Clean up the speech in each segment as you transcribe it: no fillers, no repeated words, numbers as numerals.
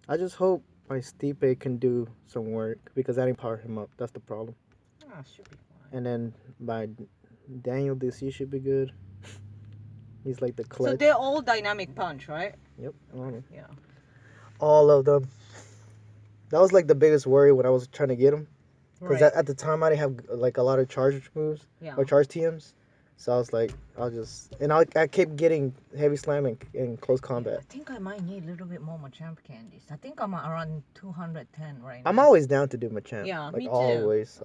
I just hope my Stipe can do some work because I didn't power him up. That's the problem. Ah, should be fine. And then my Daniel DC should be good. He's like the So clutch. they're all dynamic punch, right? Yep. Yeah. All of them. That was like the biggest worry when I was trying to get him. Because Right. at the time I didn't have like a lot of charge moves Yeah. or charge TMs. So I was like, I kept getting heavy slam in close combat. I think I might need a little bit more Machamp candies. I think I'm around 210 right now. I'm always down to do Machamp. Yeah, like me too. always.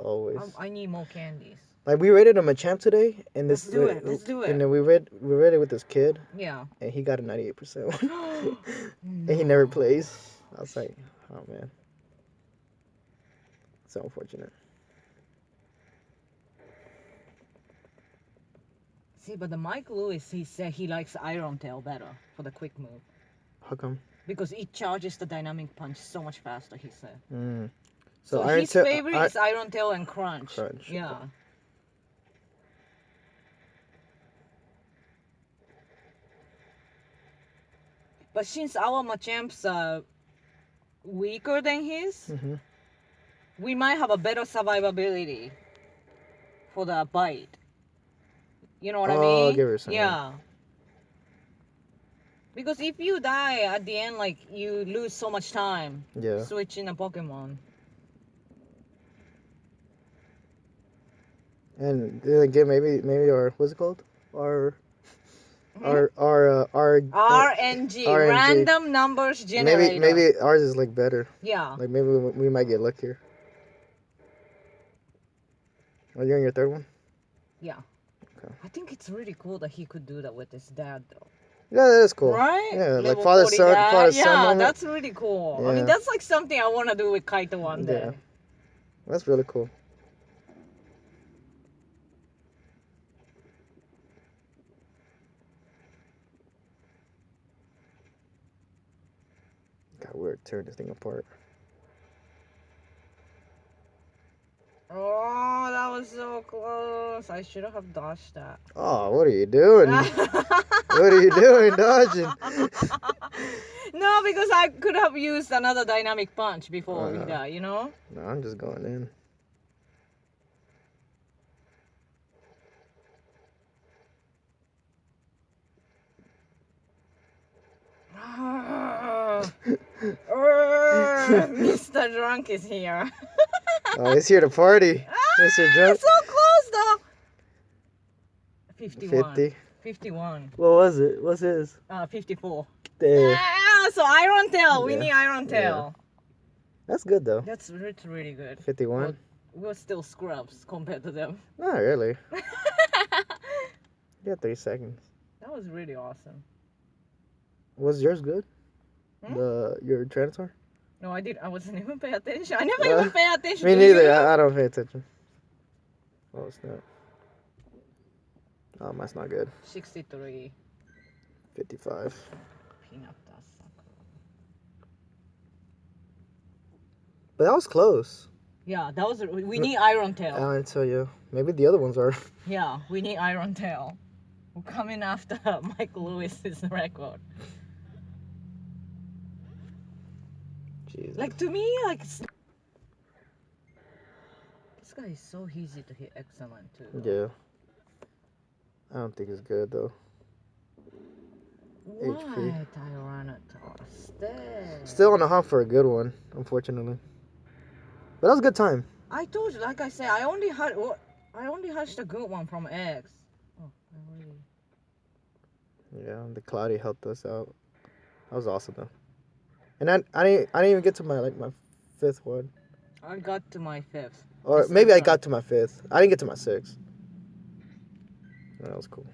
I need more candies. Like we rated a Machamp today, and Let's do it. Let's do it. And then we read it with this kid, Yeah. and he got a 98%, and he never plays. I was like, oh man, so unfortunate. See, but the Mike Lewis, he said he likes Iron Tail better for the quick move. How come? Because it charges the dynamic punch so much faster, he said. Mm. So his favorite is Iron Tail and Crunch. Crunch. Yeah. Okay. But since our Machamp's are weaker than his, we might have a better survivability for the bite. You know what I mean? Give her some. Yeah. Because if you die at the end, like, you lose so much time switching a Pokemon. And then again, maybe our what's it called? Our RNG, random numbers generator. Maybe ours is like better. Yeah. Like maybe we might get luckier. Are you on your third one? Yeah. Okay. I think it's really cool that he could do that with his dad, though. Yeah, that is cool. Right? Yeah, Level like father son. Yeah, that's really cool. Yeah. I mean, that's like something I want to do with Kaito one day. Yeah. That's really cool. God, we're tearing this thing apart. Oh, that was so close. I should have dodged that. Oh, what are you doing? What are you doing, dodging? No, because I could have used another dynamic punch before we die, you know? No, I'm just going in. Mr. Drunk is here. Oh, he's here to party. Mr. Drunk. So close though. 51. 50. 51. What was it? What's his? 54. Damn. So Iron Tail. We need Iron Tail. That's good though. That's really good. 51. We're still scrubs compared to them. Not really. You got 3 seconds. That was really awesome. Was yours good? Your Tyranitar? No, I wasn't even paying attention. I never even pay attention. Me neither. I don't pay attention. Oh, snap. Oh, mine's not good. 63. 55. Peanut dust. But that was close. Yeah, that was. We need Iron Tail. I tell you. Maybe the other ones are. Yeah, we need Iron Tail. We're coming after Mike Lewis's record. Jesus. Like, to me, like, this guy is so easy to hit excellent too. Yeah. I don't think it's good though. Why, HP. Tyranitar? Stay. Still on the hunt for a good one, unfortunately. But that was a good time. I told you, like I said, I only hatched a good one from eggs. Oh, yeah, the Cloudy helped us out. That was awesome though. And I didn't even get to my 5th one. I got to my 5th. Or maybe I got to my 5th. I didn't get to my 6th. That was cool.